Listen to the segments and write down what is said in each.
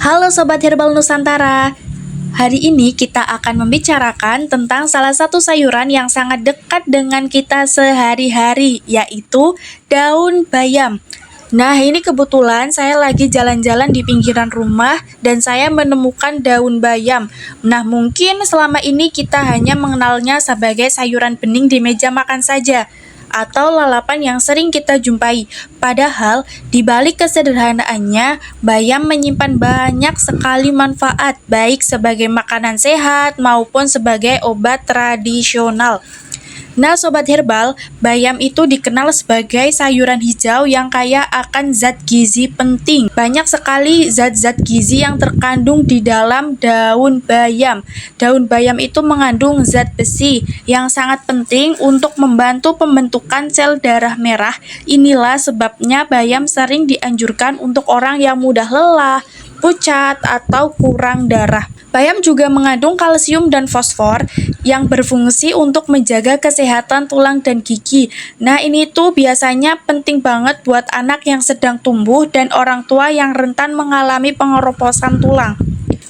Halo Sobat Herbal Nusantara. Hari ini kita akan membicarakan tentang salah satu sayuran yang sangat dekat dengan kita sehari-hari, yaitu daun bayam. Nah, ini kebetulan saya lagi jalan-jalan di pinggiran rumah dan saya menemukan daun bayam. Nah, mungkin selama ini kita hanya mengenalnya sebagai sayuran bening di meja makan saja, atau lalapan yang sering kita jumpai. Padahal, di balik kesederhanaannya, bayam menyimpan banyak sekali manfaat, baik sebagai makanan sehat maupun sebagai obat tradisional. Nah, Sobat Herbal, bayam itu dikenal sebagai sayuran hijau yang kaya akan zat gizi penting. Banyak sekali zat-zat gizi yang terkandung di dalam daun bayam. Daun bayam itu mengandung zat besi yang sangat penting untuk membantu pembentukan sel darah merah. Inilah sebabnya bayam sering dianjurkan untuk orang yang mudah lelah, pucat, atau kurang darah. Bayam juga mengandung kalsium dan fosfor yang berfungsi untuk menjaga kesehatan tulang dan gigi. Nah, ini tuh biasanya penting banget buat anak yang sedang tumbuh dan orang tua yang rentan mengalami pengeroposan tulang.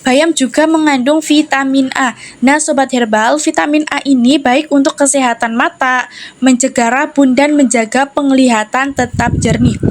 Bayam juga mengandung vitamin A. Nah, Sobat Herbal, vitamin A ini baik untuk kesehatan mata, mencegah rabun, dan menjaga penglihatan tetap jernih.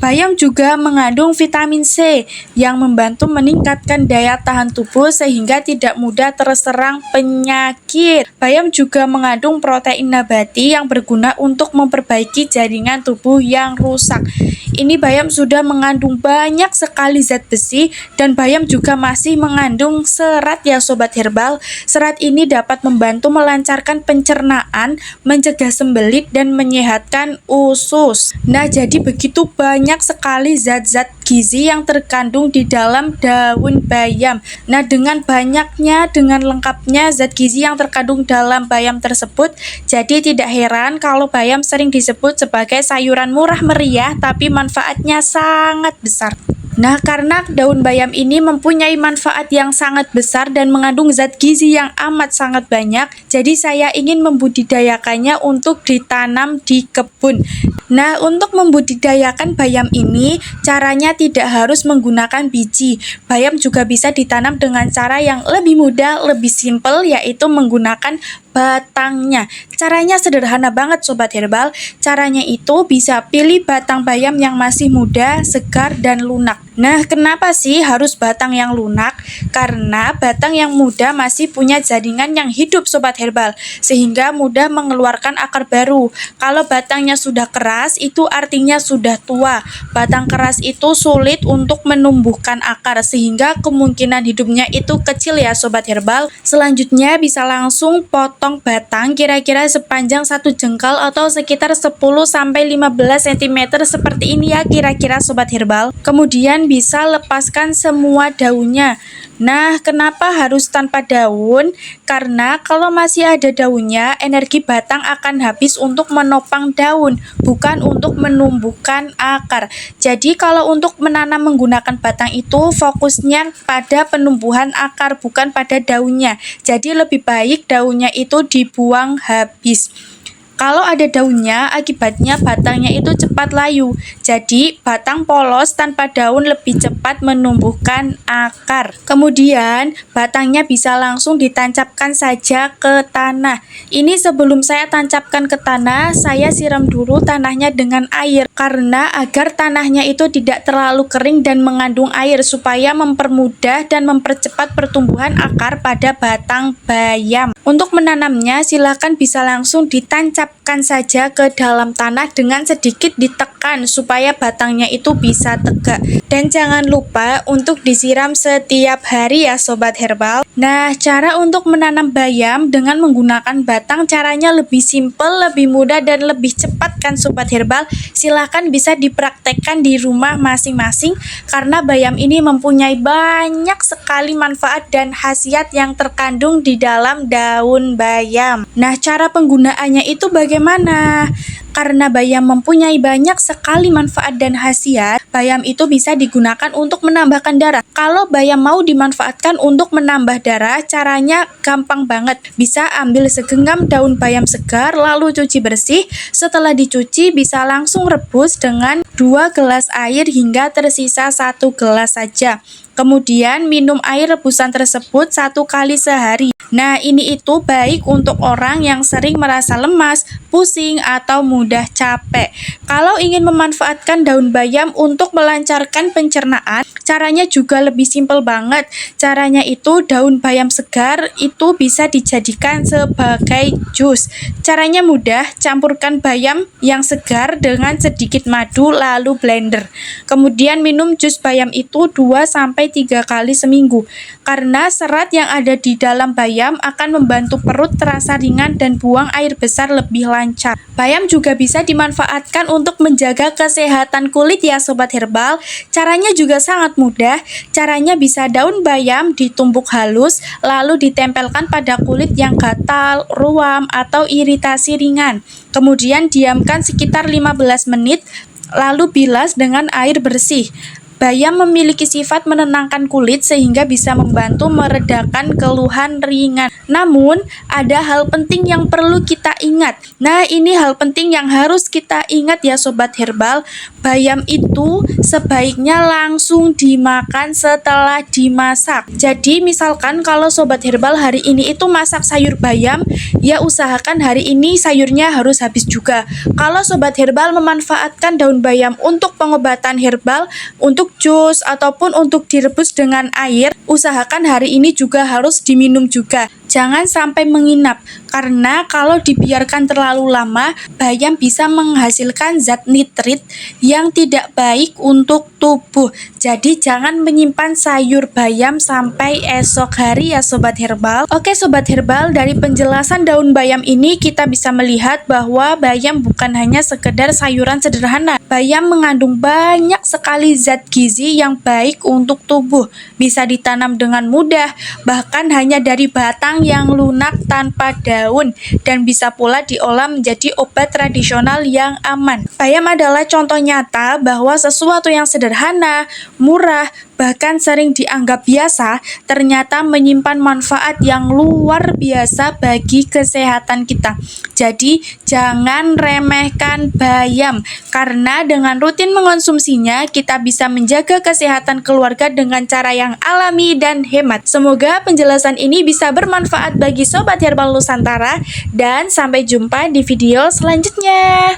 Bayam juga mengandung vitamin C yang membantu meningkatkan daya tahan tubuh sehingga tidak mudah terserang penyakit. Bayam juga mengandung protein nabati yang berguna untuk memperbaiki jaringan tubuh yang rusak. Ini bayam sudah mengandung banyak sekali zat besi dan bayam juga masih mengandung serat ya Sobat Herbal. Serat ini dapat membantu melancarkan pencernaan, mencegah sembelit, dan menyehatkan usus. Nah, jadi begitu banyak sekali zat-zat gizi yang terkandung di dalam daun bayam. Nah, dengan lengkapnya zat gizi yang terkandung dalam bayam tersebut, jadi tidak heran kalau bayam sering disebut sebagai sayuran murah meriah tapi manfaatnya sangat besar. Nah, karena daun bayam ini mempunyai manfaat yang sangat besar dan mengandung zat gizi yang amat sangat banyak, jadi saya ingin membudidayakannya untuk ditanam di kebun. Nah, untuk membudidayakan bayam ini, caranya tidak harus menggunakan biji. Bayam juga bisa ditanam dengan cara yang lebih mudah, lebih simpel, yaitu menggunakan batangnya. Caranya sederhana banget Sobat Herbal. Caranya itu bisa pilih batang bayam yang masih muda, segar, dan lunak. Nah, kenapa sih harus batang yang lunak? Karena batang yang muda masih punya jaringan yang hidup Sobat Herbal, sehingga mudah mengeluarkan akar baru. Kalau batangnya sudah keras, itu artinya sudah tua. Batang keras itu sulit untuk menumbuhkan akar, sehingga kemungkinan hidupnya itu kecil ya Sobat Herbal. Selanjutnya bisa langsung potong batang kira-kira sepanjang 1 jengkal atau sekitar 10-15 cm seperti ini ya kira-kira Sobat Herbal. Kemudian bisa lepaskan semua daunnya. Nah, kenapa harus tanpa daun? Karena kalau masih ada daunnya, energi batang akan habis untuk menopang daun, bukan untuk menumbuhkan akar. Jadi kalau untuk menanam menggunakan batang itu fokusnya pada penumbuhan akar, bukan pada daunnya. Jadi lebih baik daunnya itu dibuang habis. Kalau ada daunnya, akibatnya batangnya itu cepat layu. Jadi, batang polos tanpa daun lebih cepat menumbuhkan akar. Kemudian, batangnya bisa langsung ditancapkan saja ke tanah. Ini sebelum saya tancapkan ke tanah, saya siram dulu tanahnya dengan air. Karena agar tanahnya itu tidak terlalu kering dan mengandung air, supaya mempermudah dan mempercepat pertumbuhan akar pada batang bayam. Untuk menanamnya, silakan bisa langsung ditancapkan saja ke dalam tanah dengan sedikit ditekan supaya batangnya itu bisa tegak. Dan jangan lupa untuk disiram setiap hari ya Sobat Herbal. Nah, cara untuk menanam bayam dengan menggunakan batang caranya lebih simpel, lebih mudah, dan lebih cepat kan Sobat Herbal. Silakan bisa dipraktekkan di rumah masing-masing karena bayam ini mempunyai banyak sekali manfaat dan khasiat yang terkandung di dalam daun bayam. Nah, cara penggunaannya itu bagaimana? Karena bayam mempunyai banyak sekali manfaat dan khasiat, bayam itu bisa digunakan untuk menambahkan darah. Kalau bayam mau dimanfaatkan untuk menambah darah, caranya gampang banget. Bisa ambil segenggam daun bayam segar, lalu cuci bersih. Setelah dicuci, bisa langsung rebus dengan 2 gelas air hingga tersisa 1 gelas saja. Kemudian minum air rebusan tersebut 1 kali sehari. Nah, ini itu baik untuk orang yang sering merasa lemas, pusing, atau mudah capek. Kalau ingin memanfaatkan daun bayam untuk melancarkan pencernaan, caranya juga lebih simpel banget. Caranya itu daun bayam segar itu bisa dijadikan sebagai jus. Caranya mudah, campurkan bayam yang segar dengan sedikit madu lalu blender. Kemudian minum jus bayam itu 2-3 kali seminggu. Karena serat yang ada di dalam bayam akan membantu perut terasa ringan dan buang air besar lebih lancar. Bayam juga bisa dimanfaatkan untuk menjaga kesehatan kulit ya sobat herbal. Caranya juga sangat mudah. Caranya bisa daun bayam ditumbuk halus lalu ditempelkan pada kulit yang gatal, ruam, atau iritasi ringan. Kemudian diamkan sekitar 15 menit lalu bilas dengan air bersih. Bayam memiliki sifat menenangkan kulit sehingga bisa membantu meredakan keluhan ringan. Namun, ada hal penting yang perlu kita ingat. Nah, ini hal penting yang harus kita ingat ya sobat herbal. Bayam itu sebaiknya langsung dimakan setelah dimasak. Jadi, misalkan kalau sobat herbal hari ini itu masak sayur bayam, ya usahakan hari ini sayurnya harus habis juga. Kalau sobat herbal memanfaatkan daun bayam untuk pengobatan herbal, untuk jus ataupun untuk direbus dengan air, usahakan hari ini juga harus diminum juga. Jangan sampai menginap, karena kalau dibiarkan terlalu lama, bayam bisa menghasilkan zat nitrit yang tidak baik untuk tubuh. Jadi jangan menyimpan sayur bayam sampai esok hari ya sobat herbal. Oke sobat herbal, dari penjelasan daun bayam ini kita bisa melihat bahwa bayam bukan hanya sekedar sayuran sederhana. Bayam mengandung banyak sekali zat gizi yang baik untuk tubuh. Bisa ditanam dengan mudah, bahkan hanya dari batang yang lunak tanpa daun, dan bisa pula diolah menjadi obat tradisional yang aman. Bayam adalah contoh nyata bahwa sesuatu yang sederhana, murah, bahkan sering dianggap biasa, ternyata menyimpan manfaat yang luar biasa bagi kesehatan kita. Jadi, jangan remehkan bayam, karena dengan rutin mengonsumsinya, kita bisa menjaga kesehatan keluarga dengan cara yang alami dan hemat. Semoga penjelasan ini bisa bermanfaat bagi Sobat Herbal Nusantara, dan sampai jumpa di video selanjutnya.